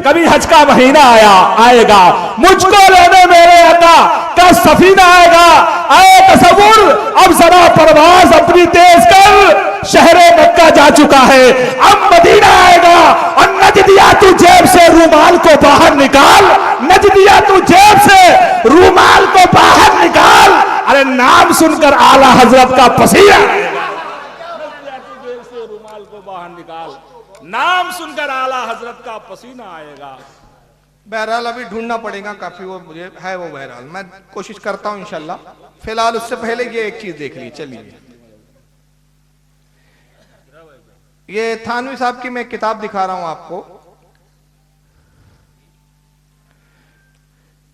कभी हज का महीना आएगा, मुझको लेने मेरे आका का सफीना आएगा। आए तसव्वुर, अब जरा परवाज अपनी तेज कर, शहरे मक्का जा चुका है, अब मदीना आएगा। और नजदिया तू जेब से रूमाल को बाहर निकाल, नजदिया तू जेब से रूमाल को बाहर निकाल। अरे नाम सुनकर आला हजरत का पसीना, रूमाल को बाहर निकाल, नाम सुनकर आला हजरत का पसीना आएगा। बहरहाल अभी ढूंढना पड़ेगा काफी, वो मुझे है वो, बहरहाल मैं कोशिश करता हूं इंशाल्लाह। फिलहाल उससे पहले ये एक चीज देख ली। चलिए, ये थानवी साहब की मैं किताब दिखा रहा हूं आपको।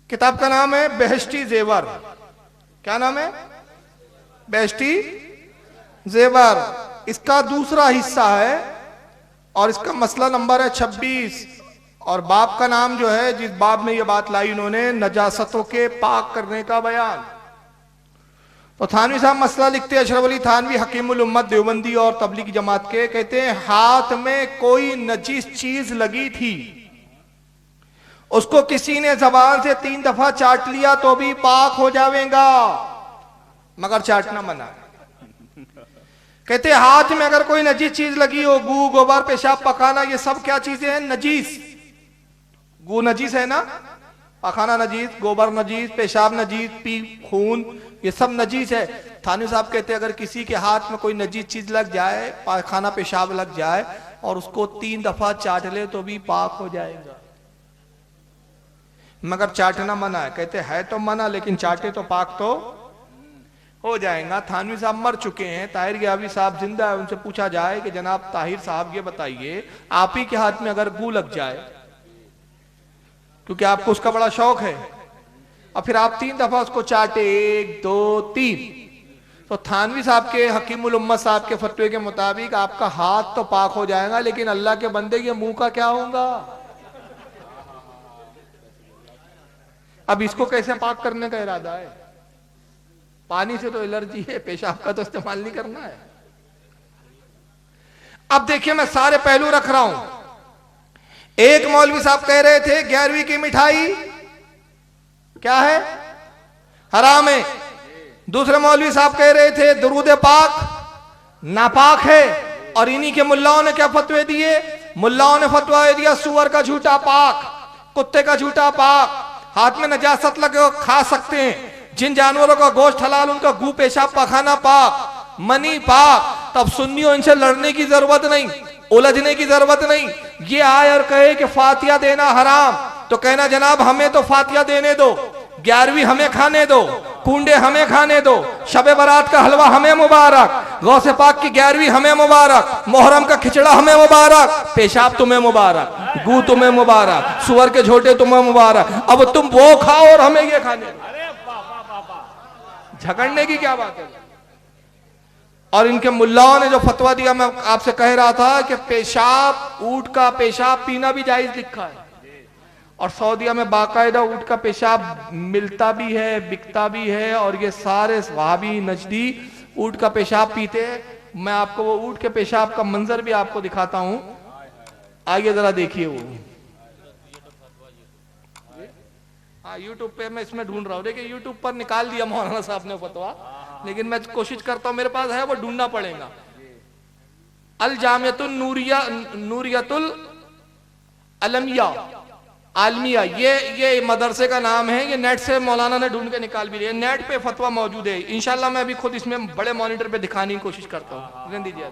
किताब का नाम है बेहश्ती जेवर। क्या नाम है? बेहश्ती जेवर। इसका दूसरा हिस्सा है और इसका मसला नंबर है 26। और बाप का नाम जो है, जिस बाप में ये बात लाई उन्होंने, नजासतों के पाक करने का बयान। तो थानवी साहब मसला लिखते हैं, अशरफ अली थानवी हकीमुल उम्मत देवबंदी और तबलीगी जमात के, कहते हैं हाथ में कोई नजीस चीज लगी थी, उसको किसी ने जबान से 3 दफा चाट लिया तो भी पाक हो जाएगा, मगर चाटना मना है। कहते हाथ में अगर कोई नजीस चीज लगी हो, गू गोबर पेशाब पखाना, ये सब क्या चीजें हैं? नजीस। गू नजीस है ना, पखाना नजीस, गोबर नजीस, पेशाब नजीस, पी खून, ये सब नजीस है। थानवी साहब कहते अगर किसी के हाथ में कोई नजीस चीज लग जाए, पखाना पेशाब लग जाए और उसको 3 दफा चाट ले तो भी पाक हो जाएगा, मगर चाटना मना है। कहते है तो मना, लेकिन चाटे तो पाक तो हो जाएगा। थानवी साहब मर चुके हैं, ताहिर गियावी साहब जिंदा है। उनसे पूछा जाए कि जनाब ताहिर साहब ये बताइए, आप ही के हाथ में अगर गू लग जाए, क्योंकि आपको उसका बड़ा शौक है, और फिर आप 3 दफा उसको चाटे, 1 2 3, तो थानवी साहब के हकीमुल उम्मत साहब के फतवे के मुताबिक आपका हाथ तो पाक हो जाएगा, लेकिन अल्लाह के बंदे के मुंह का क्या होगा? अब इसको कैसे पाक करने का इरादा है? पानी से तो एलर्जी है, पेशाब का तो इस्तेमाल नहीं करना है। अब देखिए, मैं सारे पहलू रख रहा हूं। एक मौलवी साहब कह रहे थे 11वीं की मिठाई क्या है? हराम है। दूसरे मौलवी साहब कह रहे थे दुरूद पाक नापाक है। और इन्हीं के मुल्लाओं ने क्या फतवे दिए? मुल्लाओं ने फतवा दिया सूअर का झूठा पाक, कुत्ते का झूठा पाक, हाथ में नजासत लगे खा सकते हैं, जिन जानवरों का गोश्त हलाल उनका गू पेशाब पखाना पाक, मनी पाक। तब सुन्नियों इनसे लड़ने की जरूरत नहीं, उलझने की जरूरत नहीं। ये आए और कहे कि फातिया देना हराम, तो कहना जनाब हमें तो फातिया देने दो, 11वीं हमें खाने दो, कुंडे हमें खाने दो, शबे बारात का हलवा हमें मुबारक, गौसे पाक की 11वीं हमें मुबारक, मोहर्रम का खिचड़ा हमें मुबारक, पेशाब तुम्हें मुबारक, गू तुम्हें मुबारक, सुअर के झोटे तुम्हें मुबारक। अब तुम वो खाओ और हमें ये खाने दो। झगड़ने की क्या बात है? और इनके मुल्लाओं ने जो फतवा दिया, मैं आपसे कह रहा था कि पेशाब, ऊंट का पेशाब पीना भी जायज लिखा है। और सऊदीया में बाकायदा ऊंट का पेशाब मिलता भी है, बिकता भी है, और ये सारे वहाबी नजदी ऊंट का पेशाब पीते हैं। मैं आपको वो ऊंट के पेशाब का मंजर भी आपको दिखाता हूं, आइए जरा देखिए। वो हाँ, यूट्यूब पे मैं इसमें ढूंढ रहा हूँ। देखिए यूट्यूब पर निकाल दिया मौलाना साहब ने फतवा, लेकिन मैं कोशिश करता हूँ, मेरे पास है, वो ढूंढना पड़ेगा। अल जामियतुल नूरियतुल अलमिया, आलमिया, ये मदरसे का नाम है। ये नेट से मौलाना ने ढूंढ के निकाल भी लिया, नेट पे फतवा मौजूद है। इंशाल्लाह मैं अभी खुद इसमें बड़े मॉनिटर पे दिखाने की कोशिश करता हूँ। रहने दीजिए।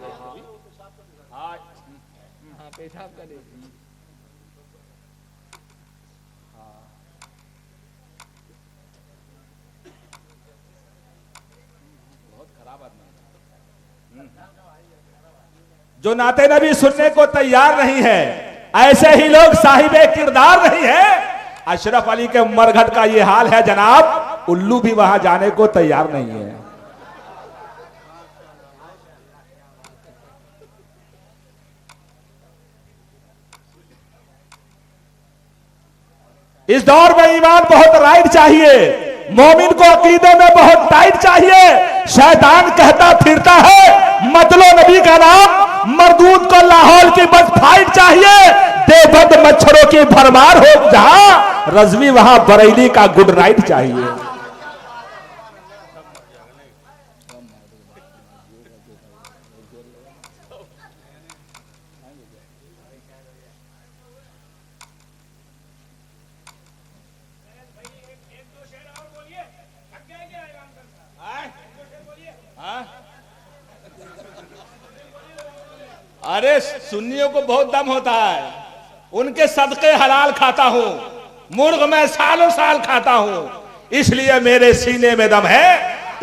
हाँ, पेशाब का देखिए। जो नाते नबी सुनने को तैयार नहीं है, ऐसे ही लोग साहिबे किरदार नहीं है। अशरफ अली के मरघट का ये हाल है जनाब, उल्लू भी वहां जाने को तैयार नहीं है। इस दौर में ईमान बहुत राइट चाहिए, मोमिन को अकीदे में बहुत टाइट चाहिए। शैतान कहता फिरता है मत लो नबी का नाम, मरदूद को लाहौल की बस फाइट चाहिए। देवबंद मच्छरों की भरमार हो जहां, रजवी वहां बरेली का गुड नाइट चाहिए। अरे सुन्नियों को बहुत दम होता है, उनके सदके हलाल खाता हूं, मुर्ग मैं सालों साल खाता हूं, इसलिए मेरे सीने में दम है,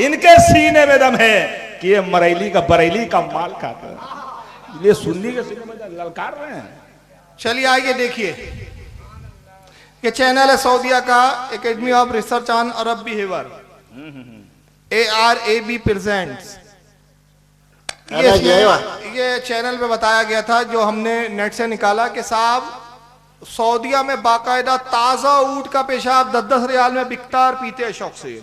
इनके सीने में दम है कि ये बरेली का माल खाता है। ये सुन्नी के सीने में ललकार रहे हैं। चलिए आइए देखिए, ये चैनल है सऊदीया का academy of research on Arab behaviour, ARAB presents. ये चैनल पे बताया गया था, जो हमने नेट से निकाला, कि साहब सऊदीया में बाकायदा ताजा ऊंट का पेशाब 10-10 रियाल में बिकता और पीते हैं शौक से।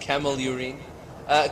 camel urine.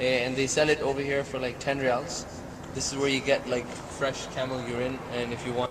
And they sell it over here for like 10 riyals. This is where you get like fresh camel urine, and if you want.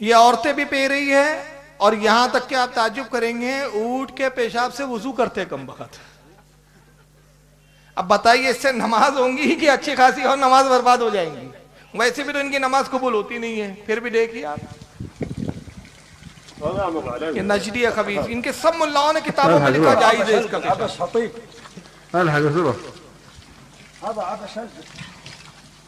ये औरतें भी पी रही है, और यहां तक कि आप ताज्जुब करेंगे ऊंट के पेशाब से वजू करते कम वक्त। अब बताइए इससे नमाज होंगी कि अच्छी खासी और नमाज बर्बाद हो जाएंगी? वैसे भी तो इनकी नमाज कबूल होती नहीं है, फिर भी देखिए आप ये नजदी है खबीस, इनके सब मुल्लाओं ने किताबों में लिखा जायज है इसका पेशाब।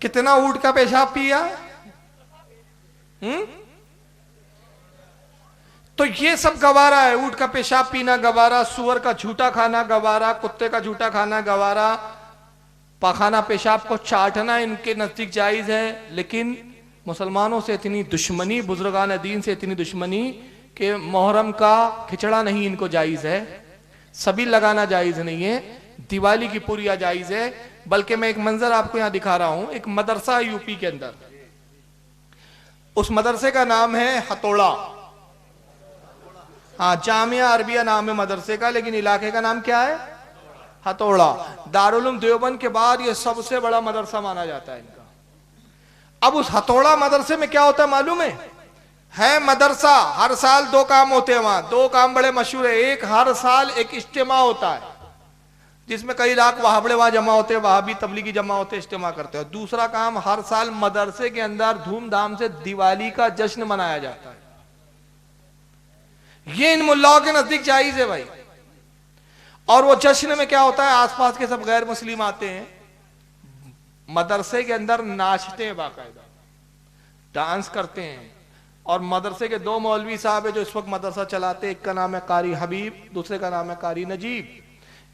कितना ऊंट का पेशाब पिया? तो ये सब गवारा है। ऊंट का पेशाब पीना गवारा, सुअर का झूठा खाना गवारा, कुत्ते का झूठा खाना गवारा, पाखाना पेशाब को चाटना इनके नजदीक जायज है। लेकिन मुसलमानों से इतनी दुश्मनी, बुजुर्गान दीन से इतनी दुश्मनी कि मुहर्रम का खिचड़ा नहीं इनको जायज है, सभी लगाना जायज नहीं है, दिवाली की पूरिया जायज है। बल्कि मैं एक मंजर आपको यहां दिखा रहा हूं, एक मदरसा यूपी के अंदर, उस मदरसे का नाम है हथौड़ा। हाँ, जामिया अरबिया नाम है मदरसे का, लेकिन इलाके का नाम क्या है? हथौड़ा। दारुल उलूम देवबंद के बाद ये सबसे बड़ा मदरसा माना जाता है इनका। अब उस हथौड़ा मदरसे में क्या होता है मालूम है मदरसा, हर साल 2 काम होते हैं वहां, 2 काम बड़े मशहूर है। एक, हर साल एक इज्तिमा होता है जिसमें कई लाख वहाबड़े वहां जमा होते हैं, वहाबी तबलीगी जमा होते हैं, इज्तिमा करते हैं। दूसरा काम, हर साल मदरसे के अंदर धूमधाम से दिवाली का जश्न मनाया जाता है। ये इन मुल्लाओं के नजदीक जायज है भाई। और वो जश्न में क्या होता है, आसपास के सब गैर मुस्लिम आते हैं, मदरसे के अंदर नाचते हैं, बाकायदा डांस करते हैं। और मदरसे के 2 मौलवी साहब है जो इस वक्त मदरसा चलाते हैं, एक का नाम है कारी हबीब, दूसरे का नाम है कारी नजीब,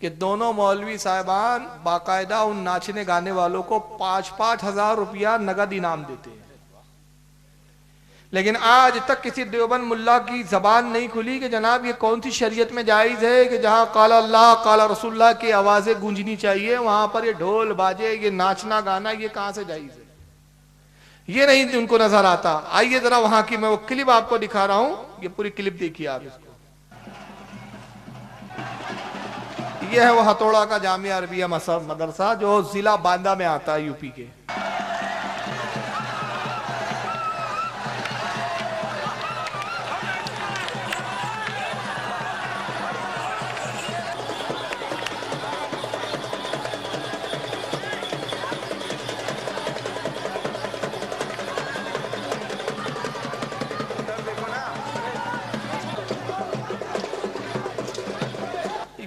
कि दोनों मौलवी साहबान बाकायदा उन नाचने गाने वालों को 5-5 हजार रुपया नगद इनाम देते हैं। लेकिन आज तक किसी देवबंद मुल्ला की जबान नहीं खुली कि जनाब ये कौन सी शरीयत में जायज है कि जहां काला अल्लाह काला रसूलुल्लाह की आवाजें गूंजनी चाहिए, वहां पर ये ढोल बाजे, ये नाचना गाना, ये कहां से जायज है? ये नहीं उनको नजर आता। आइए जरा वहां की मैं वो क्लिप आपको दिखा रहा हूं, ये पूरी क्लिप देखिए आप इसको। ये है वो हथौड़ा का जामिया अरबिया मदरसा जो जिला बांदा में आता है यूपी के।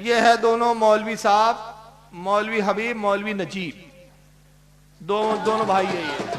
ये है दोनों मौलवी साहब, मौलवी हबीब, मौलवी नजीब, दोनों भाई है ये।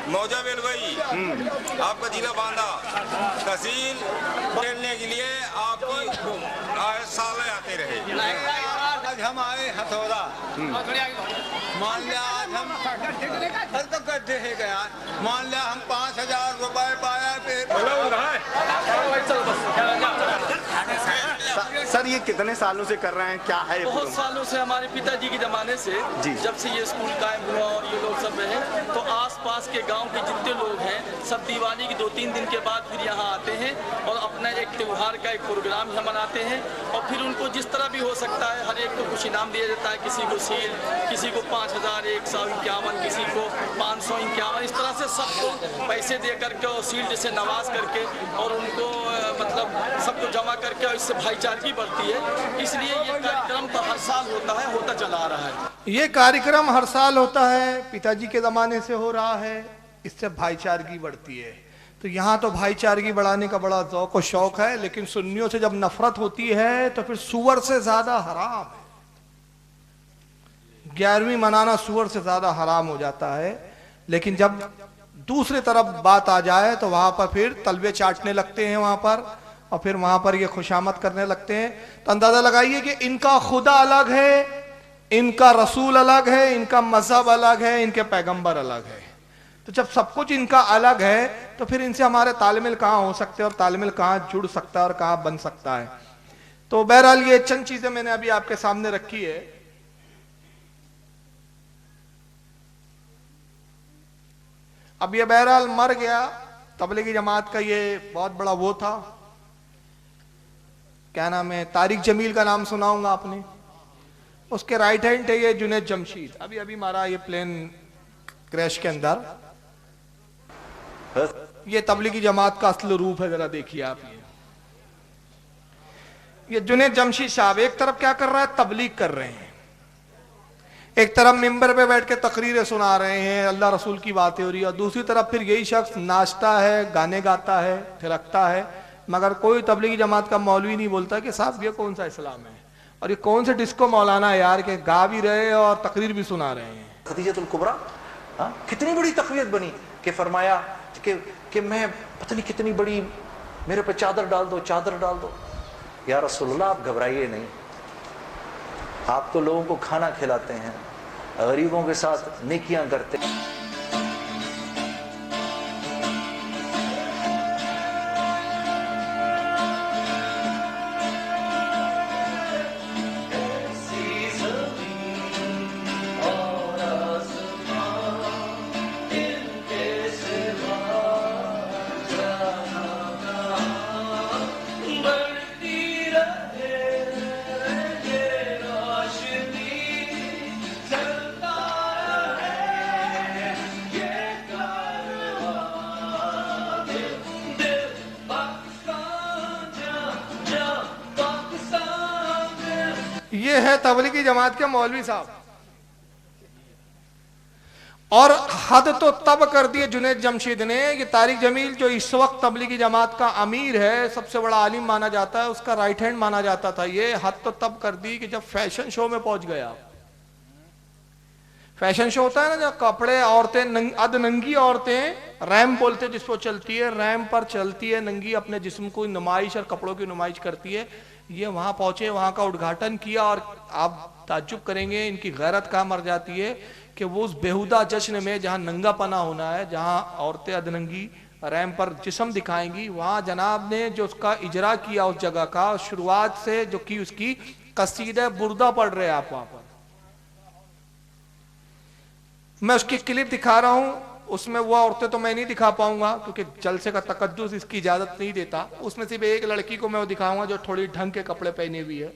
मौजा बेल गई, आपका जिला बांधा तहसील खेलने के लिए आपकी साले आते रहे। आज हम आए हथौड़ा, मान लिया आज हम तो गड्ढे है गया, मान लिया हम 5,000 रुपए पाया। सर ये कितने सालों से कर रहे हैं, क्या है? बहुत सालों से, हमारे पिताजी के जमाने से, जब से ये स्कूल कायम हुआ और ये लोग सब रहे, तो आसपास के गांव के जितने लोग हैं सब दिवाली के 2-3 दिन के बाद फिर यहाँ आते हैं और अपना एक त्योहार का एक प्रोग्राम यहाँ मनाते हैं। और फिर उनको जिस तरह भी हो सकता है हर एक को कुछ इनाम दिया जाता है, किसी को सील, किसी को 5,151, किसी को 551, इस तरह से सबको पैसे दे करके और सील जैसे नवाज करके और उनको मतलब सबको जमा करके, और इससे भाईचारगी बढ़ती है। इसलिए ये कार्यक्रम तो हर साल होता है, होता चला आ रहा है। ये कार्यक्रम हर साल होता है, पिताजी के ज़माने से हो रहा है, इससे भाईचारगी बढ़ती है। तो यहाँ तो भाईचारगी बढ़ाने का बड़ा ज़ौक़ और शौक़ है, लेकिन सुन्नियों से जब नफरत होती है तो फिर सुअर से ज़्यादा हराम है। 11वीं मनाना सुअर से ज़्यादा हराम हो जाता है। लेकिन जब दूसरी तरफ बात आ जाए तो वहाँ पर फिर तलवे चाटने लगते हैं वहाँ पर, और फिर वहाँ पर ये खुशामद करने लगते हैं। तो अंदाज़ा लगाइए कि इनका खुदा अलग है, इनका रसूल अलग है, इनका मजहब अलग है, इनके पैगंबर अलग है। तो जब सब कुछ इनका अलग है तो फिर इनसे हमारे तालमेल कहाँ हो सकते हैं और तालमेल कहाँ जुड़ सकता है और कहाँ बन सकता है। तो बहरहाल ये चंद चीजें मैंने अभी आपके सामने रखी है। अब ये बहरहाल मर गया, तबलीगी जमात का ये बहुत बड़ा वो था, क्या नाम है, तारिक जमील का नाम सुनाऊंगा आपने। उसके राइट हैंड है ये जुनैद जमशीद, अभी अभी मारा ये प्लेन क्रैश के अंदर। ये तबलीगी जमात का असली रूप है, जरा देखिए आप। ये जुनैद जमशीद साहब एक तरफ क्या कर रहा है, तबलीग कर रहे हैं, एक तरफ मिंबर पे बैठ के तकरीरें सुना रहे हैं, अल्लाह रसूल की बातें हो रही है, और दूसरी तरफ फिर यही शख्स नाचता है, गाने गाता है, थिरकता है। मगर कोई तबलीगी जमात का मौलवी नहीं बोलता कि साहब ये कौन सा इस्लाम है और ये कौन से डिस्को मौलाना है यार, के गा भी रहे और तकरीर भी सुना रहे हैं। खदीजतुल कुबरा कितनी बड़ी तकवीत बनी कि फरमाया कि मैं पता नहीं कितनी बड़ी, मेरे पे चादर डाल दो, चादर डाल दो। या रसूलुल्लाह आप घबराइए नहीं, आप तो लोगों को खाना खिलाते हैं, गरीबों के साथ नेकियां करते हैं। ये है तबलीगी जमात के मौलवी साहब। और हद तो तब कर दी जुनैद जमशीद ने, ये तारिक जमील जो इस वक्त तबलीगी जमात का अमीर है, सबसे बड़ा आलिम माना जाता है, उसका राइट हैंड माना जाता था, ये हद तो तब कर दी कि जब फैशन शो में पहुंच गया। फैशन शो होता है ना, जब कपड़े औरतें अधनंगी औरतें रैम्प बोलते हैं जिसको चलती है, रैम्प पर चलती है नंगी, अपने जिस्म को नुमाइश और कपड़ों की नुमाइश करती है। ये वहां पहुंचे, वहां का उद्घाटन किया और आप ताज्जुब करेंगे इनकी गैरत कहां मर जाती है कि वो उस बेहुदा जश्न में जहां नंगापना होना है, जहां औरतें अधनंगी रैम्प पर जिस्म दिखाएंगी, वहां जनाब ने जो उसका इजरा किया उस जगह का, शुरुआत से जो की उसकी कसीदा बुर्दा पढ़ रहे हैं आप वहां पर। मैं उसकी क्लिप दिखा रहा हूं, उसमें वो औरतें तो मैं नहीं दिखा पाऊंगा क्योंकि जलसे का तकद्दुस इसकी इजाजत नहीं देता। उसमें सिर्फ एक लड़की को मैं वो दिखाऊंगा जो थोड़ी ढंग के कपड़े पहने हुई है,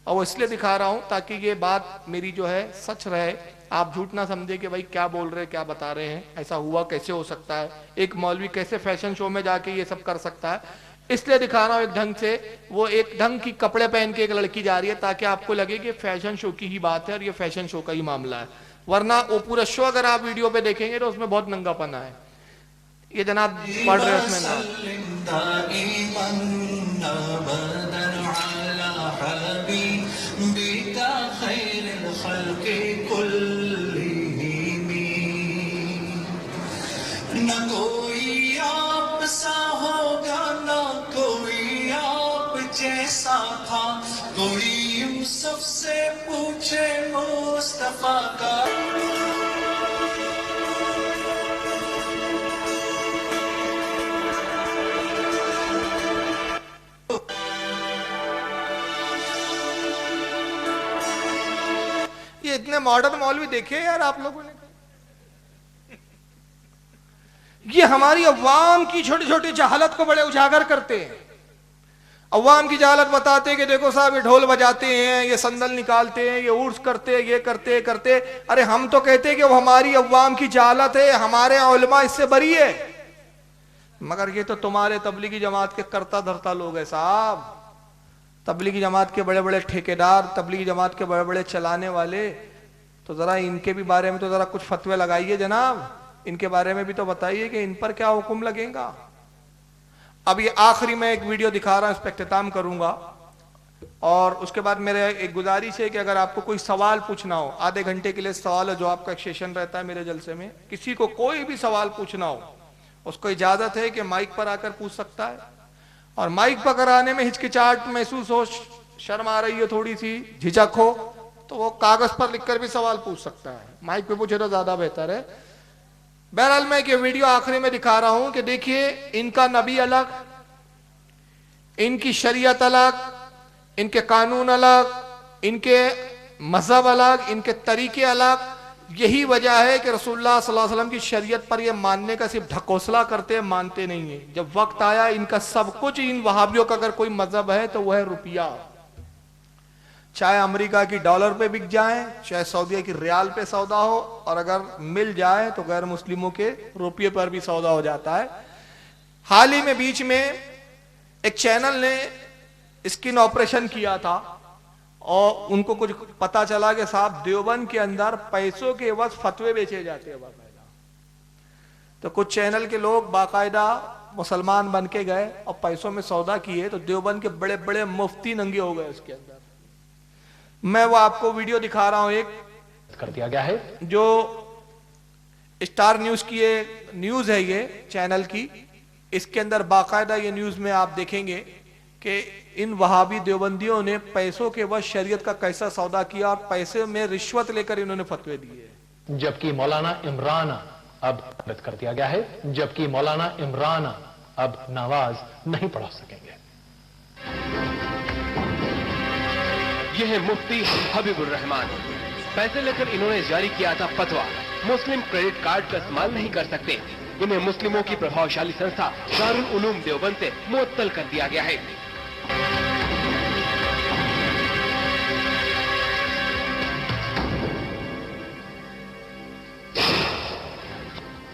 और वो इसलिए दिखा रहा हूं ताकि ये बात मेरी जो है सच रहे, आप झूठ ना समझे कि भाई क्या बोल रहे हैं, क्या बता रहे हैं, ऐसा हुआ कैसे हो सकता है, एक मौलवी कैसे फैशन शो में जाके ये सब कर सकता है। इसलिए दिखा रहा हूं एक ढंग से, वो एक ढंग की कपड़े पहन के एक लड़की जा रही है ताकि आपको लगे कि फैशन शो की ही बात है और ये फैशन शो का ही मामला है। वरना वो पूरा शो अगर आप वीडियो पे देखेंगे तो उसमें बहुत नंगापना है। ये जनाब पढ़ रहे उसमें ना, न कोई आप सा होगा न कोई आप जैसा था, कोई यूसुफ से पूछे मुस्तफा का। ये इतने मॉडर्न मौलवी देखे यार आप लोगों ने, ये हमारी अवाम की छोटी छोटी जहालत को बड़े उजागर करते हैं। अवाम की जहालत बताते हैं कि देखो साहब ये ढोल बजाते हैं, ये संदल निकालते हैं, ये उर्स करते हैं, ये करते। अरे हम तो कहते हैं कि वो हमारी अवाम की जहालत है, हमारे उलमा इससे बरी है, मगर ये तो तुम्हारे तबलीगी जमात के करता धरता लोग हैं साहब, तबलीगी जमात के बड़े बड़े ठेकेदार, तबलीगी जमात के बड़े बड़े चलाने वाले। तो जरा इनके भी बारे में तो जरा कुछ फतवे लगाइए जनाब, इनके बारे में भी तो बताइए कि इन पर क्या हुक्म लगेगा। अब ये आखिरी में एक वीडियो दिखा रहा हूं, इस पर इख्तिताम करूंगा, और उसके बाद मेरे एक गुजारिश है कि अगर आपको कोई सवाल पूछना हो, आधे घंटे के लिए सवाल और जवाब का एक सेशन रहता है मेरे जलसे में, किसी को कोई भी सवाल पूछना हो उसको इजाजत है कि माइक पर आकर पूछ सकता है, और माइक पकड़ आने में हिचकिचाहट महसूस हो, शर्म आ रही हो, थोड़ी सी झिझक हो, तो वो कागज पर लिखकर भी सवाल पूछ सकता है, माइक पे पूछे तो ज्यादा बेहतर है। बहरहाल मैं ये वीडियो आखिरी में दिखा रहा हूं कि देखिए इनका नबी अलग, इनकी शरीयत अलग, इनके कानून अलग, इनके मजहब अलग, इनके तरीके अलग। यही वजह है कि रसूलुल्लाह सल्लल्लाहु अलैहि वसल्लम की शरीयत पर ये मानने का सिर्फ ढकोसला करते हैं, मानते नहीं है। जब वक्त आया इनका सब कुछ, इन वहाबियों का अगर कोई मजहब है तो वह है रुपया, चाहे अमेरिका की डॉलर पे बिक जाए, चाहे सऊदीया की रियाल पे सौदा हो, और अगर मिल जाए तो गैर मुस्लिमों के रुपये पर भी सौदा हो जाता है। हाल ही में बीच में एक चैनल ने स्किन ऑपरेशन किया था और उनको कुछ पता चला कि साहब देवबंद के अंदर पैसों के एवज फतवे बेचे जाते हैं बाकायदा। तो कुछ चैनल के लोग बाकायदा मुसलमान बन के गए और पैसों में सौदा किए, तो देवबंद के बड़े बड़े मुफ्ती नंगे हो गए उसके अंदर। मैं वो आपको वीडियो दिखा रहा हूं, एक कर दिया गया है जो स्टार न्यूज की न्यूज है, ये चैनल की, इसके अंदर बाकायदा ये न्यूज में आप देखेंगे कि इन वहाबी देवबंदियों ने पैसों के वश शरीयत का कैसा सौदा किया और पैसे में रिश्वत लेकर इन्होंने फतवे दिए। जबकि मौलाना इमरान अब रद्द कर दिया गया है, जबकि मौलाना इमरान अब नमाज नहीं पढ़ा सकेंगे। यह है मुफ्ती हबीबुर रहमान। पैसे लेकर इन्होंने जारी किया था फतवा, मुस्लिम क्रेडिट कार्ड का इस्तेमाल नहीं कर सकते। इन्हें मुस्लिमों की प्रभावशाली संस्था दारुल उलूम देवबंद से मुअत्तल कर दिया गया है।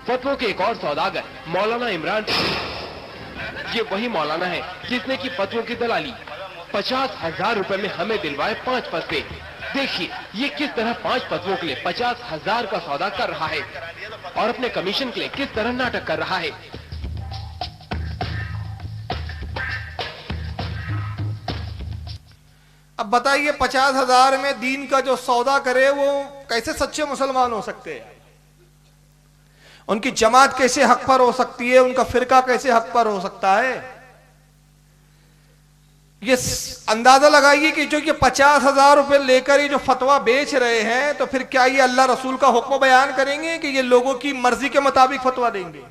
फतवों के एक और सौदागर मौलाना इमरान, ये वही मौलाना है जिसने की फतवों की दलाली 50,000 रुपए में हमें दिलवाए 5 फतवे। देखिए ये किस तरह 5 फतवों के लिए 50,000 का सौदा कर रहा है और अपने कमीशन के लिए किस तरह नाटक कर रहा है। अब बताइए 50,000 में दीन का जो सौदा करे वो कैसे सच्चे मुसलमान हो सकते हैं? उनकी जमात कैसे हक पर हो सकती है? उनका फिरका कैसे हक पर हो सकता है? ये अंदाजा लगाइए कि जो ये 50,000 रुपए लेकर ये जो फतवा बेच रहे हैं, तो फिर क्या ये अल्लाह रसूल का हुक्म बयान करेंगे कि ये लोगों की मर्जी के मुताबिक फतवा देंगे?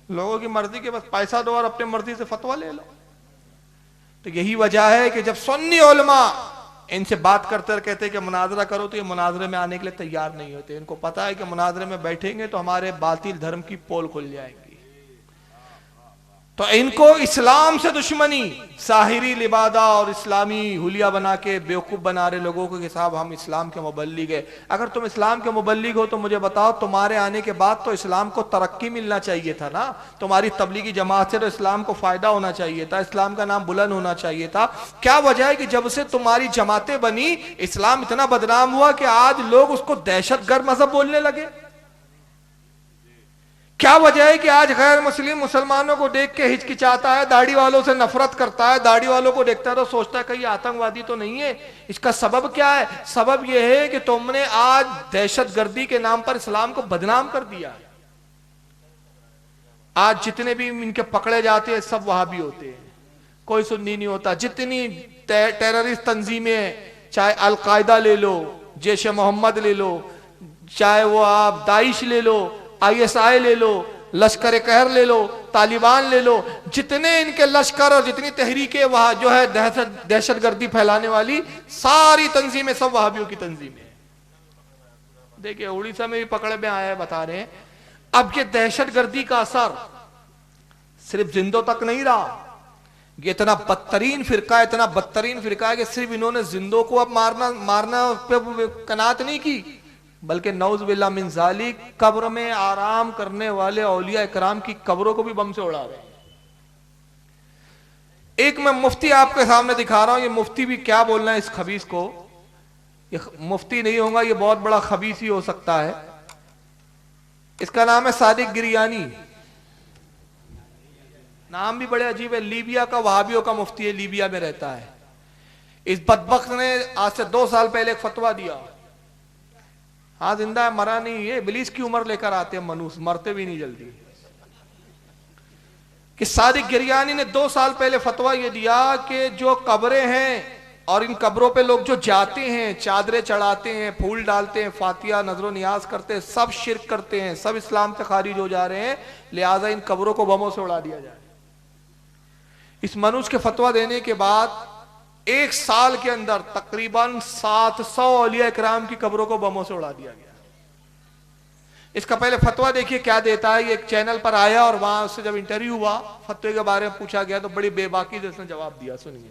लोगों की मर्जी के बस पैसा दो और अपने मर्जी से फतवा ले लो। तो यही वजह है कि जब सुन्नी उलमा इनसे बात करते कहते कि मुनाजरा करो, तो ये मुनाजरे में आने के लिए तैयार नहीं होते। इनको पता है कि मुनाजरे में बैठेंगे तो हमारे बातिल धर्म की पोल खुल जाएंगी। तो इनको इस्लाम से दुश्मनी, साहिरी लिबादा और इस्लामी हुलिया बना के बेवकूफ बना रहे लोगों को कि साहब हम इस्लाम के मुबल्लिग है। अगर तुम इस्लाम के मुबल्लिग हो तो मुझे बताओ, तुम्हारे आने के बाद तो इस्लाम को तरक्की मिलना चाहिए था ना। तुम्हारी तबलीगी जमात से तो इस्लाम को फायदा होना चाहिए था, इस्लाम का नाम बुलंद होना चाहिए था। क्या वजह है कि जब से तुम्हारी जमातें बनी इस्लाम इतना बदनाम हुआ कि आज लोग उसको दहशतगर्द मजहब बोलने लगे? क्या वजह है कि आज गैर मुस्लिम मुसलमानों को देख के हिचकिचाता है, दाढ़ी वालों से नफरत करता है, दाढ़ी वालों को देखता है तो सोचता है कहीं आतंकवादी तो नहीं है? इसका सबब क्या है? सबब यह है कि तुमने आज दहशतगर्दी के नाम पर इस्लाम को बदनाम कर दिया। आज जितने भी इनके पकड़े जाते हैं सब वहाबी होते हैं, कोई सुन्नी नहीं होता। जितनी टेररिस्ट तंजीमें, चाहे अलकायदा ले लो, जैश मोहम्मद ले लो, चाहे वो आप दाइश ले लो, ISI ले लो, लश्कर कहर ले लो, तालिबान ले लो, जितने इनके लश्कर और जितनी तहरीकें वहां जो है दहशतगर्दी फैलाने वाली सारी तंजीमें सब वहाबियों की तंजीमें। देखिए उड़ीसा में भी पकड़ में आया है, बता रहे हैं। अब ये दहशतगर्दी का असर सिर्फ जिंदों तक नहीं रहा, ये इतना बदतरीन फिरका है, इतना बदतरीन फिरका है कि सिर्फ इन्होंने जिंदों को अब मारना पे कनात नहीं की, बल्कि नौज बिल्ला मिन जालिक कब्र में आराम करने वाले औलिया इकराम की कब्रों को भी बम से उड़ा रहे हैं। एक मैं मुफ्ती आपके सामने दिखा रहा हूं, ये मुफ्ती भी क्या बोलना है इस खबीस को। ये मुफ्ती नहीं होगा, ये बहुत बड़ा खबीस ही हो सकता है। इसका नाम है सादिक गिरियानी, नाम भी बड़े अजीब है। लीबिया का वहाबियों का मुफ्ती है, लीबिया में रहता है। इस बदबख्त ने आज से 2 साल पहले एक फतवा दिया, हाँ जिंदा है, मरा नहीं है। इब्लीस की उम्र लेकर आते हैं मनुष्य, मरते भी नहीं जल्दी। कि सादिक गिरियानी ने 2 साल पहले फतवा यह दिया कि जो कब्रें हैं और इन कब्रों पे लोग जो जाते हैं, चादरें चढ़ाते हैं, फूल डालते हैं, फातिया नजरो नियाज करते हैं, सब शिर्क करते हैं, सब इस्लाम से खारिज हो जा रहे हैं, लिहाजा इन कब्रों को बमों से उड़ा दिया जाए। इस मनुष्य के फतवा देने के बाद 1 साल के अंदर तकरीबन 700 औलिया इकराम की कब्रों को बमों से उड़ा दिया गया। इसका पहले फतवा देखिए क्या देता है। ये एक चैनल पर आया और वहां उससे जब इंटरव्यू हुआ, फतवे के बारे में पूछा गया तो बड़ी बेबाकी से उसने जवाब दिया। सुनिए।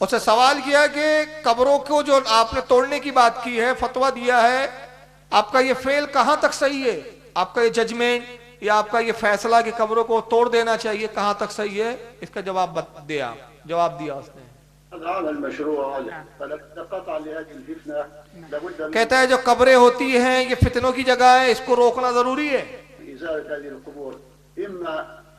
उससे सवाल किया कि कब्रों को जो आपने तोड़ने की बात की है, फतवा दिया है, आपका ये फेल कहां तक सही है? आपका ये जजमेंट या आपका ये फैसला कि कब्रों को तोड़ देना चाहिए कहां तक सही है? इसका जवाब दिया उसने। कहता है जो कब्रें होती हैं ये फितनों की जगह है, इसको रोकना जरूरी है।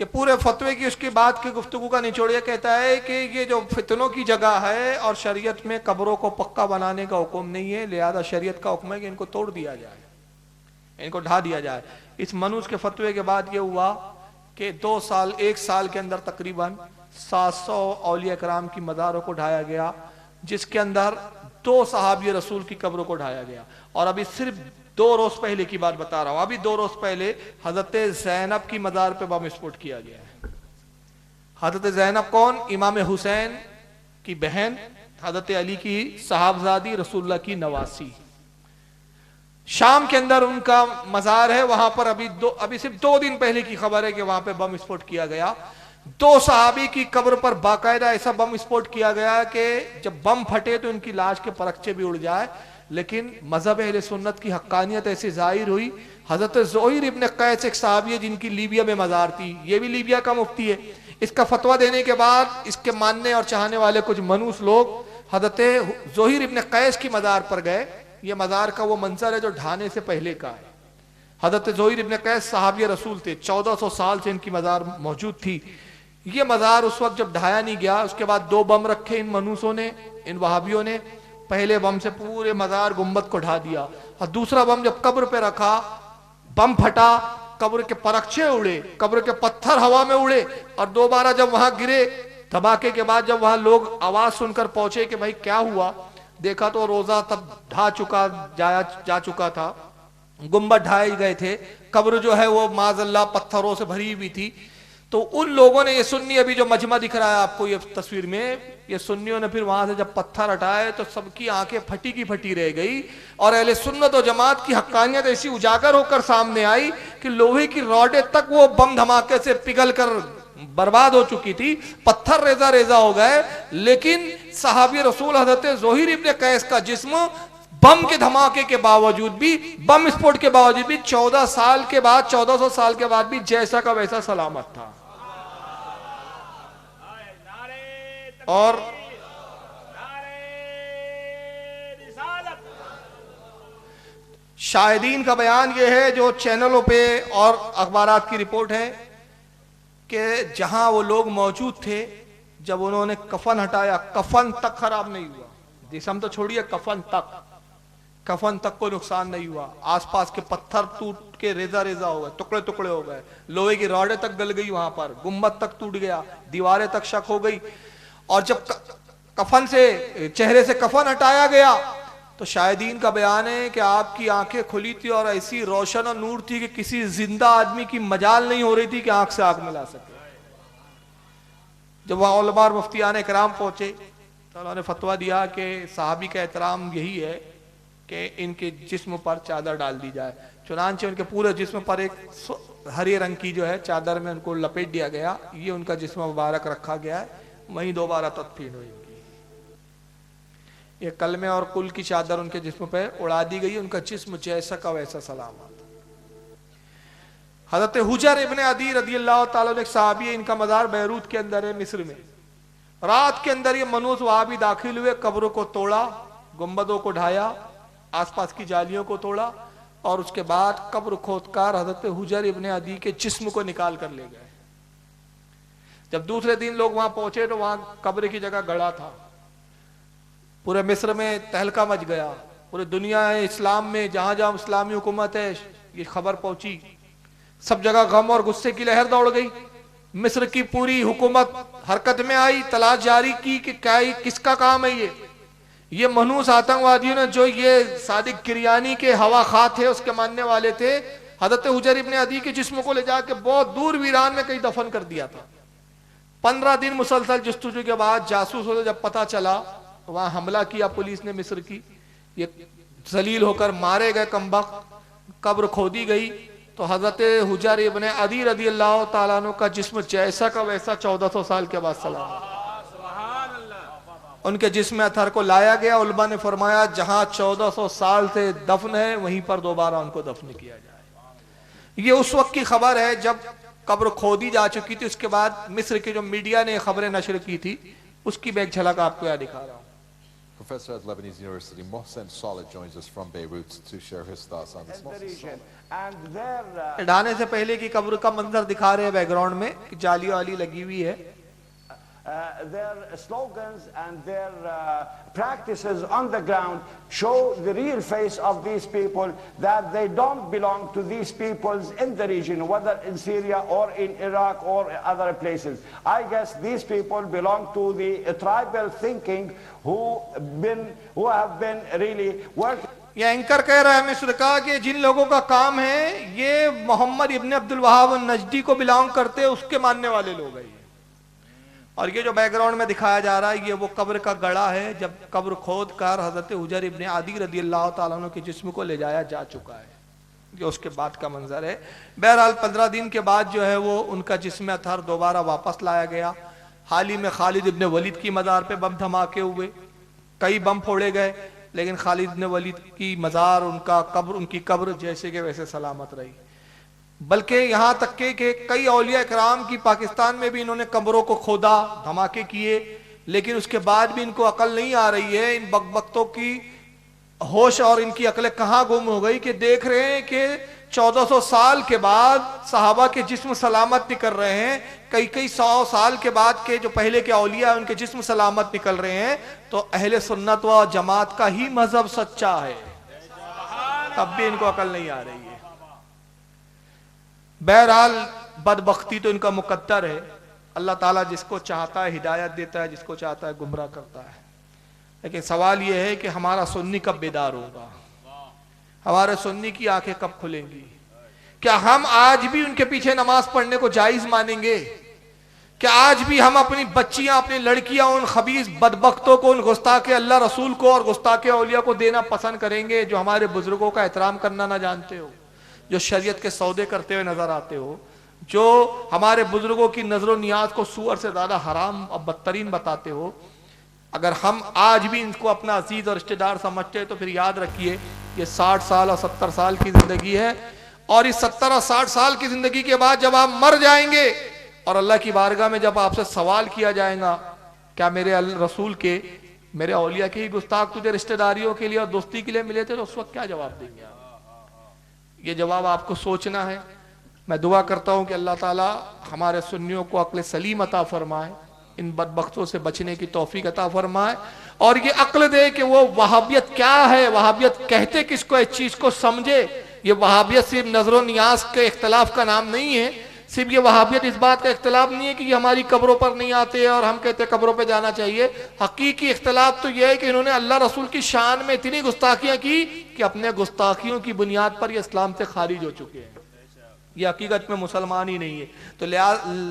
ये पूरे फतवे की उसकी बात की गुफ्तगू का निचोड़िया कहता है कि ये जो फितनों की जगह है और शरीयत में कब्रों को पक्का बनाने का हुक्म नहीं है, लिहाजा शरीयत का हुक्म है कि इनको तोड़ दिया जाए, इनको ढा दिया जाए। इस मनुष्य के फतवे के बाद यह हुआ कि 1 साल के अंदर तकरीबन 700 औलिया कराम की मज़ारों को ढाया गया, जिसके अंदर 2 सहाबी रसूल की कब्रों को ढाया गया। और अभी सिर्फ 2 रोज पहले की बात बता रहा हूं, अभी 2 रोज पहले हजरत ज़ैनब की मज़ार पे बम विस्फोट किया गया है। हजरत ज़ैनब कौन? इमाम हुसैन की बहन, हजरत अली की साहबजादी, रसूलुल्लाह की नवासी। शाम के अंदर उनका मजार है, वहां पर अभी सिर्फ 2 दिन पहले की खबर है कि वहां पे बम विस्फोट किया गया। 2 सहाबी की कब्र पर बाकायदा ऐसा बम विस्फोट किया गया कि जब बम फटे तो इनकी लाश के परखचे भी उड़ जाए। लेकिन मजहब अहले सुन्नत की हक्कानियत ऐसी जाहिर हुई। हजरत ज़ोहिर इब्न कैस एक सहाबी है जिनकी लीबिया में मजार थी, ये भी लीबिया का मुफ्ती है। इसका फतवा देने के बाद इसके मानने और चाहने वाले कुछ मनूस लोग हजरत ज़ोहिर इब्न कैस की मजार पर गए। ये मजार का वो मंजर है जो ढाने से पहले का है। हजरत ज़ोहिर इब्न कैस सहाबी रसूल थे, 1400 साल से इनकी मजार मौजूद थी। ये मजार उस वक्त जब ढाया नहीं गया, उसके बाद 2 बम रखे इन मनूसों ने, इन वहाबियों ने। पहले बम से पूरे मजार गुम्बद को ढा दिया, और दूसरा बम जब कब्र पे रखा, बम फटा, कब्र के परखचे उड़े, कब्र के पत्थर हवा में उड़े, और दोबारा जब वहां गिरे, धमाके के बाद जब वहां लोग आवाज सुनकर पहुंचे कि भाई क्या हुआ, देखा तो रोजा तब ढा चुका जा चुका था, गुम्बद ढाए गए थे, कब्र जो है वो माज़अल्लाह पत्थरों से भरी हुई थी। तो उन लोगों ने, ये सुन्नी अभी जो मजमा दिख रहा है आपको ये तस्वीर में, ये सुन्नियों ने फिर वहां से जब पत्थर हटाए तो सबकी आंखें फटी की फटी रह गई, और अहले सुन्नत और जमात की हक्कानियत ऐसी उजागर होकर सामने आई कि लोहे की रॉडें तक वो बम धमाके से पिघल कर बर्बाद हो चुकी थी, पत्थर रेजा रेजा हो गए। लेकिन सहाबी रसूल हजरत ज़ोहिर इब्न कैस का जिस्म बम के धमाके के बावजूद भी, बम विस्फोट के बावजूद भी 1400 साल के बाद भी जैसा का वैसा सलामत था। और शाहिदीन का बयान यह है, जो चैनलों पे और अखबारात की रिपोर्ट है, कि जहां वो लोग मौजूद थे जब उन्होंने कफन हटाया, कफन तक खराब नहीं हुआ, जिस्म तो छोड़िए कफन तक को नुकसान नहीं हुआ। आसपास के पत्थर टूट के रेजा रेजा हो गए, टुकड़े टुकड़े हो गए, लोहे की रॉडें तक गल गई, वहां पर गुम्बद तक टूट गया, दीवारें तक शक हो गई। और जब कफन से, चेहरे से कफन हटाया गया, तो शाहिदीन का बयान है कि आपकी आंखें खुली थी और ऐसी रोशन और नूर थी कि किसी जिंदा आदमी की मजाल नहीं हो रही थी कि आंख से आंख मिला सके। जब वहां उलमा और मुफ्तियान इकराम पहुंचे तो उन्होंने फतवा दिया कि सहाबी का एहतराम यही है कि इनके जिस्म पर चादर डाल दी जाए। चुनांचे उनके पूरे जिस्म पर एक हरे रंग की जो है चादर में उनको लपेट दिया गया, ये उनका जिस्म मुबारक रखा गया है। वहीं दोबारा तदफीन हुई उनकी, ये कलमे और कुल की चादर उनके जिस्म पे उड़ा दी गई, उनका जिस्म जैसा का वैसा सलामत। हजरत हुजर इब्ने अदी रदियल्लाहु ताला अन्हु एक सहाबी है, इनका मजार बैरूत के अंदर है, मिस्र में। रात के अंदर ये मनूस वहां भी दाखिल हुए, कब्रों को तोड़ा, गुम्बदों को ढाया, आसपास की जालियों को तोड़ा, और उसके बाद कब्र खोदकर हजरत हुजर इब्ने अदी के जिस्म को निकाल कर ले गए। जब दूसरे दिन लोग वहां पहुंचे तो वहां कब्र की जगह गड़ा था। पूरे मिस्र में तहलका मच गया, पूरे दुनिया इस्लाम में जहां जहां इस्लामी हुकूमत है ये खबर पहुंची, सब जगह गम और गुस्से की लहर दौड़ गई। मिस्र की पूरी हुकूमत हरकत में आई, तलाश जारी की कि क्या किसका काम है ये मनूस आतंकवादियों ने, जो ये सादिक किरियानी के हवा खा थे उसके मानने वाले थे, हजरत हुजर इब्ने अदी के जिस्म को ले जाके बहुत दूर वीरान में कहीं दफन कर दिया था। 15 दिन मुसलसल जस्तुजू के बाद जासूसों से जब पता चला, वहां हमला किया पुलिस ने मिस्र की, ये जलील होकर मारे गए कमबख्त, कब्र खोदी गई तो हजरत हुजर इब्ने अदी रदियल्लाहु ताला अन्हु का जिस्म जैसा का वैसा 1400 साल के बाद सलाम। उनके जिस्म अथर को लाया गया, उलमा ने फरमाया जहां 1400 साल से दफन है वहीं पर दोबारा उनको दफन किया जाए। ये उस वक्त की खबर है जब कब्र खोदी जा चुकी थी। उसके बाद मिस्र के जो मीडिया ने खबरें नशर की थी उसकी मैं एक झलक आपको यहाँ दिखा रहा हूँ। Professor at Lebanese University, Mohsen Saleh joins us from Beirut to share his thoughts on this. ढाने से पहले की कब्र का मंजर दिखा रहे हैं बैकग्राउंड में, जाली वाली लगी हुई है। Their slogans and their practices on the ground show the real face of these people, that they don't belong to these peoples in the region, whether in Syria or in Iraq or other places. I guess these people belong to the tribal thinking who have been really working. ये anchor कह रहा है मिस्र का कि जिन लोगों का काम है ये मोहम्मद इब्ने अब्दुल वहाब नजदी को बिलोंग करते हैं, उसके मानने वाले लोग हैं। और ये जो बैकग्राउंड में दिखाया जा रहा है ये वो कब्र का गड़ा है, जब कब्र खोद कर हजरत हुजर इब्ने आदी रदी अल्लाह ताला अन्हु के जिस्म को ले जाया जा चुका है। ये उसके बाद का मंजर है। बहरहाल 15 दिन के बाद जो है वो उनका जिस्म अतहर दोबारा वापस लाया गया। हाल ही में खालिद इब्ने वलीद की मज़ार पे बम धमाके हुए, कई बम फोड़े गए, लेकिन खालिद इब्ने वलीद की मज़ार, उनकी कब्र जैसे के वैसे सलामत रही। बल्कि यहाँ तक के कई औलिया इकराम की पाकिस्तान में भी इन्होंने कब्रों को खोदा, धमाके किए, लेकिन उसके बाद भी इनको अकल नहीं आ रही है। इन बकबकतों की होश और इनकी अकलें कहाँ गुम हो गई कि देख रहे हैं कि 1400 साल के बाद सहाबा के जिस्म सलामत निकल रहे हैं, कई 100 साल के बाद के जो पहले के औलिया उनके जिस्म सलामत निकल रहे हैं, तो अहले सुन्नत व जमात का ही मजहब सच्चा है। तब भी इनको अकल नहीं आ रही है। बहरहाल बदबख्ती तो इनका मुकद्दर है। अल्लाह ताला जिसको चाहता है हिदायत देता है, जिसको चाहता है गुमराह करता है। लेकिन सवाल यह है कि हमारा सुन्नी कब बेदार होगा, हमारे सुन्नी की आंखें कब खुलेंगी? क्या हम आज भी उनके पीछे नमाज पढ़ने को जायज मानेंगे? क्या आज भी हम अपनी बच्चियां, अपनी लड़कियां उन खबीस बदबख्तों को, उन गुस्ताखे अल्लाह रसूल को और गुस्ताखे औलिया को देना पसंद करेंगे जो हमारे बुजुर्गों का एहतराम करना ना जानते हो, जो शरीयत के सौदे करते हुए नजर आते हो, जो हमारे बुजुर्गों की नजर नियाज को सूअर से ज्यादा हराम और बदतरीन बताते हो? अगर हम आज भी इनको अपना अजीज और रिश्तेदार समझते हैं तो फिर याद रखिए ये 60 साल और 70 साल की जिंदगी है, और इस 70 और 60 साल की जिंदगी के बाद जब आप मर जाएंगे और अल्लाह की बारगाह में जब आपसे सवाल किया जाएगा क्या मेरे रसूल के, मेरे औलिया के ही गुस्ताख तुझे रिश्तेदारियों के लिए और दोस्ती के लिए मिले थे, तो उस वक्त क्या जवाब देंगे आप? ये जवाब आपको सोचना है। मैं दुआ करता हूं कि अल्लाह ताला हमारे सुन्नियों को अक्ल सलीम अता फरमाए, इन बदबख्तों से बचने की तौफीक अता फरमाए, और ये अक्ल दे कि वो वहाबियत क्या है, वहाबियत कहते किसको, इस चीज को समझे। ये वहाबियत सिर्फ नजर नियाज के इख्तलाफ का नाम नहीं है, सिर्फ ये वहाबियत इस बात का इख्तलाफ नहीं है कि ये हमारी कब्रों पर नहीं आते और हम कहते हैं कब्रों पर जाना चाहिए। हकीकी इख्तलाफ तो यह है कि इन्होंने अल्लाह रसूल की शान में इतनी गुस्ताखियां की कि अपने गुस्ताखियों की बुनियाद पर ये इस्लाम से खारिज हो चुके हैं। ये हकीकत में मुसलमान ही नहीं है। तो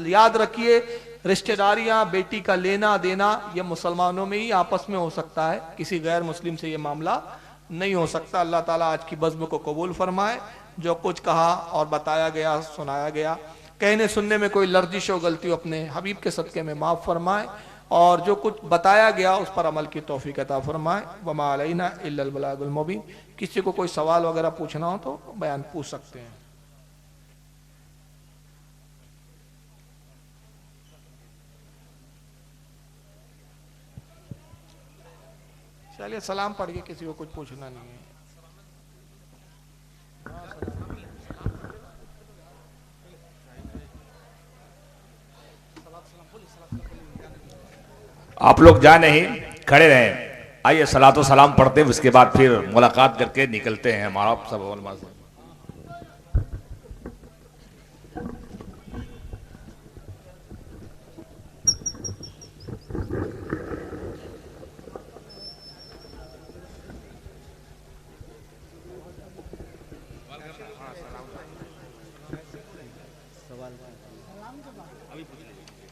याद रखिए, रिश्तेदारियां, बेटी का लेना देना, ये मुसलमानों में ही आपस में हो सकता है, किसी गैर मुस्लिम से ये मामला नहीं हो सकता। अल्लाह ताला आज की बज़्म को कबूल फरमाए। जो कुछ कहा और बताया गया, सुनाया गया, कहने सुनने में कोई लर्जिश हो, गलती अपने हबीब के सदक़े में माफ़ फरमाए, और जो कुछ बताया गया उस पर अमल की तौफीक अता फरमाए। वमा अलैना इल्लल बलागुल मुबीन। किसी को कोई सवाल वगैरह पूछना हो तो बयान पूछ सकते हैं। चलिए सलाम पढ़ के, किसी को कुछ पूछना नहीं है। आप लोग जा नहीं, खड़े रहें। आइए सलातो सलाम पढ़ते हैं, उसके बाद फिर मुलाकात करके निकलते हैं। हमारा सब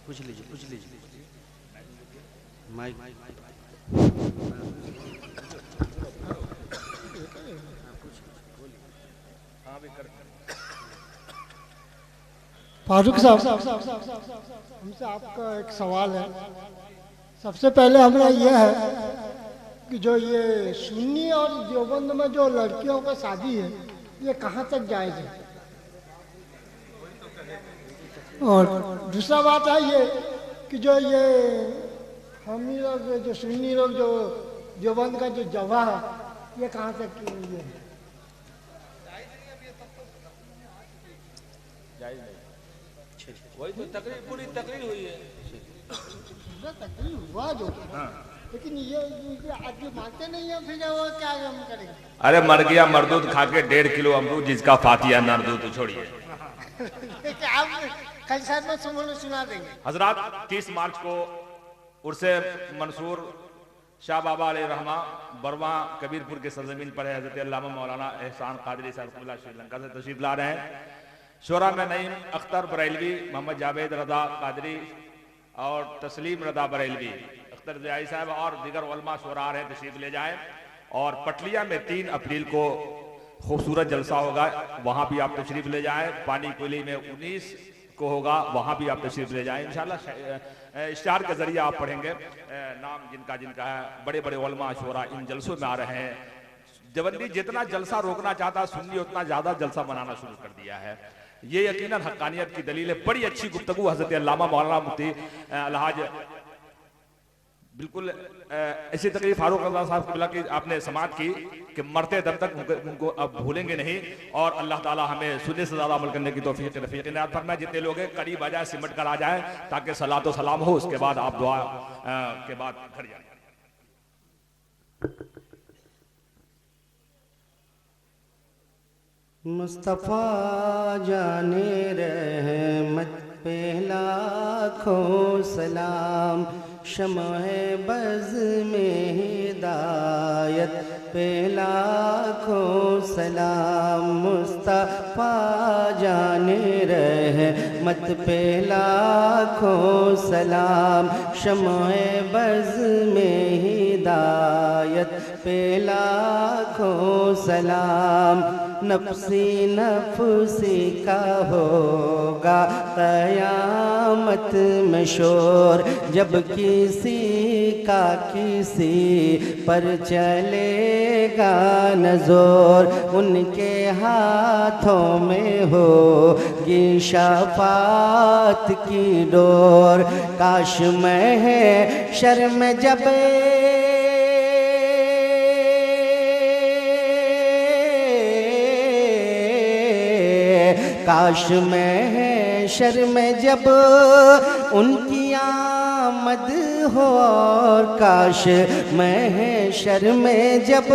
पूछ लीजिए माइक। फारूक साहब, हमसे आपका एक सवाल है। सबसे पहले हमारा यह है कि जो ये सुन्नी और देवबंद में जो लड़कियों का शादी है, ये कहाँ तक जायज है? और दूसरा बात है ये कि जो ये हम लोग जो सुन्नी लोग जो देवबंद का जो जवा है, ये कहाँ तक ये है? वही तो तकरीर, पूरी तकरीर हुई है। तकरीर हुआ जो, लेकिन ये आदमी मानते नहीं है, फिर वो क्या हम करेंगे? अरे मर गया मरदूद खा के 1.5 किलो अमरूद, जिसका फातिया नरदूद, तो छोड़िए। आप कल साथ में सुना देंगे। हजरात 30 मार्च को उर्से मंसूर शाह बाबा अलैहि रहमा बरवा कबीरपुर के सरजमीन पर है। हजरत अल्लामा मौलाना एहसान कादरी साहब श्रीलंका से तशरीफ ला रहे हैं। शोरा में नईम अख्तर बरेलवी, मोहम्मद जावेद रजा कादरी, और तस्लीम रदा बरेलवी, अख्तर ज़ियाई साहब और दीगर उलमा शुरा हैं, तशरीफ ले जाएं। और पटलिया में 3 अप्रैल को खूबसूरत जलसा होगा, वहाँ भी आप तशरीफ ले जाएं। पानी कोयली में 19 को होगा, वहाँ भी आप तशरीफ ले जाएं इंशाल्लाह। इश्तिहार के जरिए आप पढ़ेंगे नाम जिनका जिनका है, बड़े बड़े उलमा शुरा इन जलसों में आ रहे हैं। जबंदी जितना जलसा रोकना चाहता सुन्नी उतना ज्यादा जलसा बनाना शुरू कर दिया है। ये यकीनन हक्कानियत की दलील है। बड़ी अच्छी गुफ्तगू हजरत अल्लामा मौलाना मुफ्ती अलहाज बिल्कुल ऐसी तकलीफ फारूक रज़ा साहब की की आपने समाअत की कि मरते दम तक उनको अब भूलेंगे नहीं। और अल्लाह ताला हमें सुनने से ज्यादा अमल करने की तौफीक रफ़ीक इनायत फरमाए। जितने लोग हैं करीब आ जाए, सिमट कर आ जाए, ताकि सलातो सलाम हो, उसके बाद आप दुआ के बाद घर जाए। मुस्तफ़ा जाने रहमत पे लाखों सलाम, शम्ह बज़ में हिदायत पे लाखों सलाम। मुस्तफ़ा जाने रहमत पे लाखों सलाम, शम्ह बज़ में हिदायत पे लाखों सलाम। नफ्सी नफ्सी का होगा क़यामत में शोर, जब किसी का किसी पर चलेगा न ज़ोर। उनके हाथों में होगी शफ़ाअत की डोर। काश मैं शर्म जब काश मैं शर्म जब उनकी आमद हो, और काश मैं शर्म जब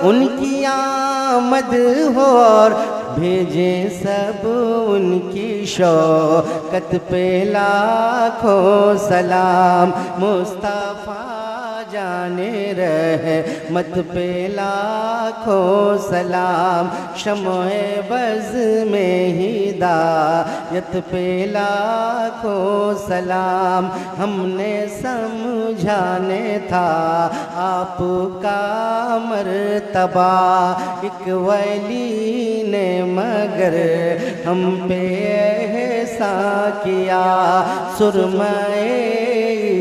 उनकी आमद हो, और भेजे सब उनकी शौकत पे लाखों सलाम। मुस्तफ़ा जाने रहमत पे लाखों सलाम, शम्ह बज़ में हिदायत पे लाखों सलाम। हमने समझाने था आपका मर्तबा, एक वली ने मगर हम पे एहसान किया। सुरमाए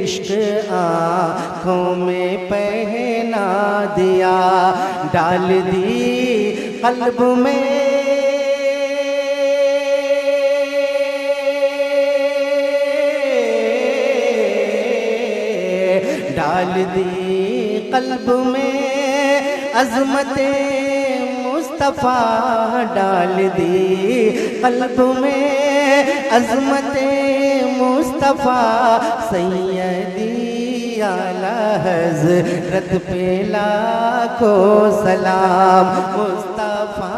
इश्क आँखों में पहना दिया, डाल दी क़ल्ब में डाल दी क़ल्ब में अज़मते मुस्तफ़ा, डाल दी क़ल्ब में अज़मते मुस्तफ़ा। सैयदी आला हज़रत पे लाखों सलाम। मुस्तफ़ा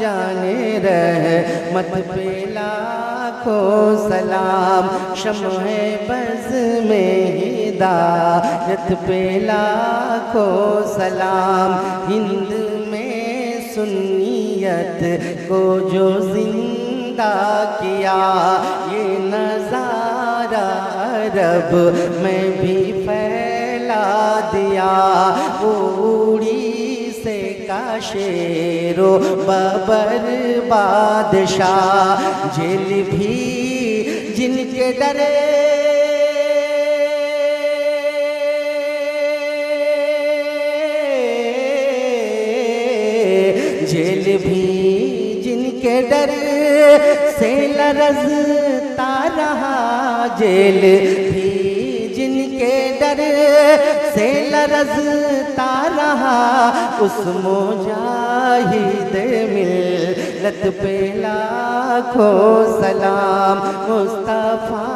जाने रहमत पे लाखों सलाम, शम्ह बज़ में हिदायत पे लाखों सलाम। हिंद में सुन्नियत को जो जिंदा किया, ये नज़ारा अरब में भी फैला दिया। उड़ी से का शेरो बबर बादशाह, जेल भी जिनके डरे जेल भी जिनके डर से लरज़ता रहा, जेल भी जिनके डर से लरज़ता रहा। उस मुजाहिद मिल्लत पे लाखों सलाम। मुस्तफ़ा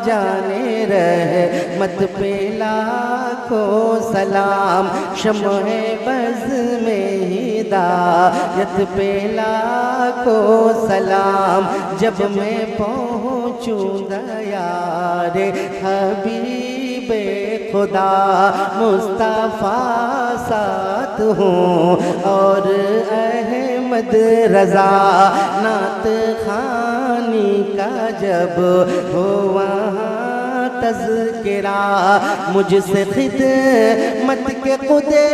जाने रहमत पे लाखों सलाम, शम्ह बज़ में हिदायत पे लाखों सलाम। जब मैं पहुँचूँ दयारे हबीबे खुदा, मुस्तफ़ा साथ हूँ और अहमद रज़ा। नात खानी का जब हो वहाँ तज़किरा, मुझसे खिदमत के खुदे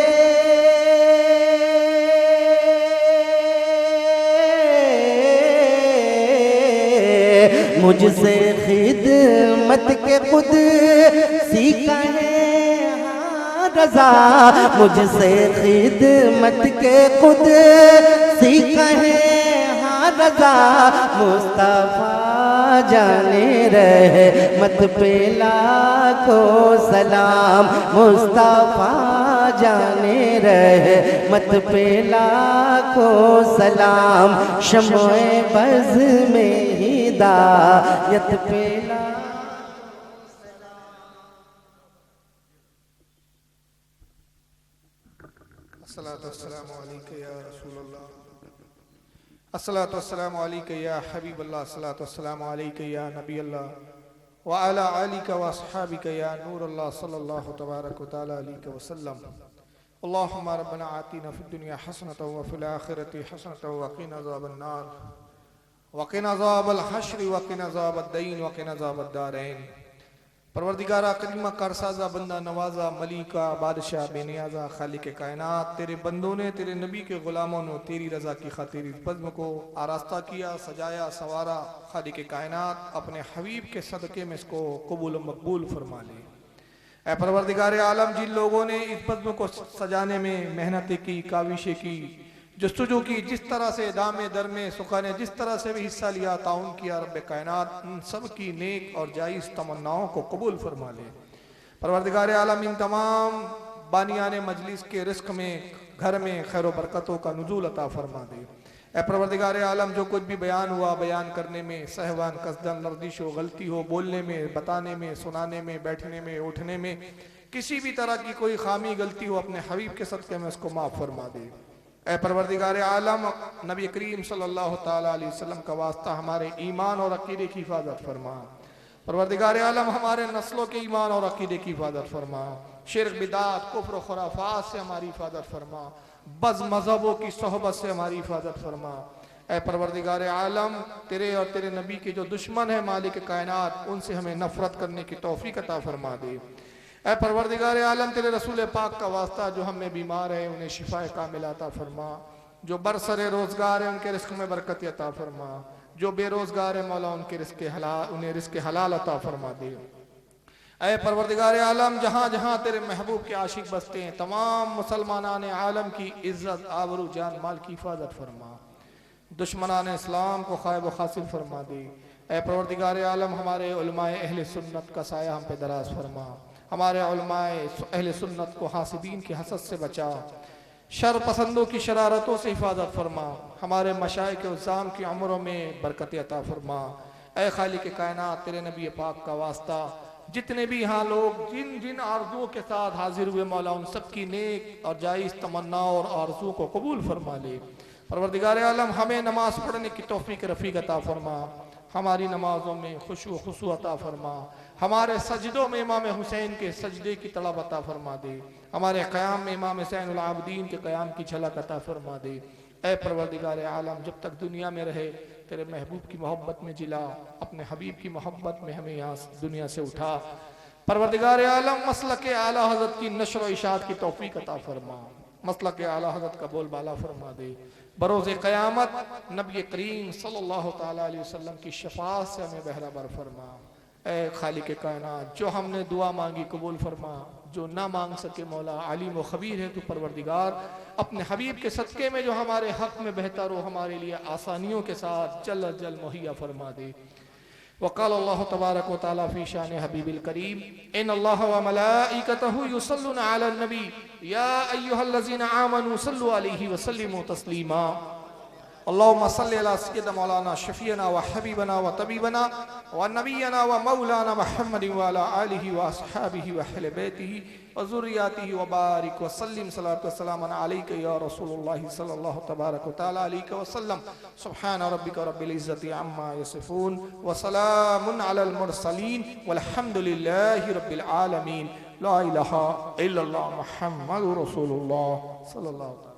मुझसे खिदमत के खुद सीखा है हाँ रज़ा, मुझसे खिदमत के खुद सीखा है हाँ रज़ा, मुस्तफ़ा जाने रहे मत पे लाखों सलाम, मुस्तफ़ा जाने रहे मत पे लाखों सलाम, शम्ए बज़ में हिदायत पे अस्सलातु वस्सलामु अलैका या रसूलल्लाह, अस्सलातु वस्सलामु अलैका या हबीबल्लाह, अस्सलातु वस्सलामु अलैका या नबीअल्लाह व अला आलिका व अस्हाबिका या नूरल्लाह सल्लल्लाहु तबारक व तआला अलैहि वसल्लम। अल्लाहुम्मा रब्बना आतिना फिद दुनिया हसनतन व फिल आखिरति हसनतन व क़िना अज़ाबन नार व क़िना अज़ाबल हश्र व क़िना अज़ाबद दीन व क़िना अज़ाबद दारैन। परवरदिगारा करीमा कारसाज़ा बंदा नवाज़ा मलिका बादशाह बेनियाज़ा खालिक कायनात, तेरे बंदों ने तेरे नबी के ग़ुलामों ने तेरी रज़ा की खातिर इस बज़्म को आरास्ता किया, सजाया, संवारा। खालिक कायनात अपने हबीब के सदक़े में इसको कबूल मकबूल फरमा ले। ऐ परवरदिगार आलम, जिन लोगों ने इस बज़्म को सजाने में मेहनत की, काविशें की, जस्तुजू की, जिस तरह से दामे दर में सुखा ने जिस तरह से भी हिस्सा लिया, ताउन किया, रब्बे कायनात उन सब की नेक और जायज़ तमन्नाओं को कबूल फरमा ले। परवरदिगार आलम, इन तमाम बानियाने मजलिस के रिस्क में, घर में खैर बरकतों का नुज़ूल अता फरमा दे। ऐ परवरदिगार आलम, जो कुछ भी बयान हुआ, बयान करने में सहवान, कसदन, लर्जिश हो, गलती हो, बोलने में, बताने में, सुनाने में, बैठने में, उठने में किसी भी तरह की कोई खामी गलती हो, अपने हबीब के सदक़े में उसको माफ़ फरमा दे। ऐ परवरदिगार आलम, नबी करीम सल्लल्लाहु ताला अलैहि वसल्लम का वास्ता हमारे ईमान और अकीदे की हिफाजत फरमा। परवरदिगार आलम, हमारे नस्लों के ईमान और अकीदे की हिफाजत फरमा। शिर्क, बिदात, कुफ्र, खुराफात से हमारी हिफाजत फरमा। बज़ मज़हबों की सोहबत से हमारी हिफाजत फरमा। ऐ परवरदिगार आलम, तेरे और तेरे नबी के जो दुश्मन है मालिक कायनात, उनसे हमें नफ़रत करने की तौफीक अता फरमा दे। ऐ परवरदिगार आलम, तेरे रसूल पाक का वास्ता जो हमें बीमार है उन्हें शिफाए कामिला अता फरमा। जो बरसरे रोज़गार है उनके रिस्क में बरकत अता फरमा। जो बेरोज़गार है मौला उनके उन्हें रिस्क हलाल अता फरमा दे। ऐ परवरदिगार आलम, जहाँ जहाँ तेरे महबूब के आशिक बसते हैं, तमाम मुसलमानान आलम की इज़्ज़त, आबरू, जान माल की हिफाजत फरमा। दुश्मनान इस्लाम को ख़ाइब खासिर फरमा दे। ऐ परवरदिगार आलम, हमारे उलमाए अहले सुन्नत का साया हम पे दराज फरमा। हमारे उलमाए अहले सुन्नत को हासिदीन की हसद से बचा, शर पसंदों की शरारतों से हिफाजत फरमा। हमारे मशाइख के उज़्ज़ाम की उम्रों में बरकत अता फरमा। ऐ खालिक कायनात, तेरे नबी पाक का वास्ता जितने भी यहाँ लोग जिन जिन आरज़ुओं के साथ हाजिर हुए, मौला उन सब की नेक और जायज़ तमन्नाओं और आरज़ुओं को कबूल फरमा ले। परवरदिगार आलम, हमें नमाज पढ़ने की तौफीक रफ़ीक अता फरमा। हमारी नमाजों में खुशू खुशू अता फरमा। हमारे सजदों में इमाम हुसैन के सजदे की तलब अता फरमा दे। हमारे क़याम में इमाम ज़ैनुल आबिदीन के क़याम की झलक अता फरमा दे। ऐ परवरदिगार आलम, जब तक दुनिया में रहे तेरे महबूब की मोहब्बत में जिला, अपने हबीब की मोहब्बत में हमें यहाँ दुनिया से उठा। परवरदिगार आलम, मसलक आला हज़रत की नशर व इशाअत की तौफीक अता फरमा। मसलक आला हज़रत का बोलबाला फरमा दे। बरोज़ क़यामत नबी करीम सल्लल्लाहु ताला अलैहि वसल्लम की शफ़ाअत से हमें बहराबर फरमा। ऐ खालिक कायनात, जो हमने दुआ मांगी कबूल फरमा, जो ना मांग सके मौला अलीम व खबीर है तू परवरदिगार। अपने हबीब के सदक़े में जो हमारे हक़ में बेहतर हो, हमारे लिए आसानियों के साथ जल्द जल्द मुहैया फरमा दे। वक़ाल अल्लाह तबारक व तआला फ़ी शान हबीबिल करीम, इन्नल्लाह व मलाइकतहु युसल्लूना अलन नबी या अय्युहल्लज़ीना आमनू सल्लु अलैहि व सल्लिमू तस्लीमा। अल्लाहुम्मा सल्लि अला सय्यिदिना मौलाना शफ़ीअना व हबीबना व तबीबना व नबियना व मौलाना मुहम्मदिन व अला आलिहि व अस्हाबिहि व अहले बैतिहि व ज़ुर्रिय्यतिहि व बारिक व सल्लिम सलातो व सलामन अलैका या रसूलुल्लाह सल्लल्लाहु तबारक व तआला अलैहि व सल्लम। सुब्हान रब्बिका रब्बिल इज़्ज़ति अम्मा यसिफून व सलामुन अलल मुरसलीन वल्हम्दुलिल्लाहि रब्बिल आलमीन। ला इलाहा इल्लल्लाह मुहम्मदुर रसूलुल्लाह सल्लल्लाहु अलैहि।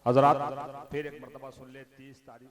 हजरात फिर एक मरतबा सुन ले 30 तारीख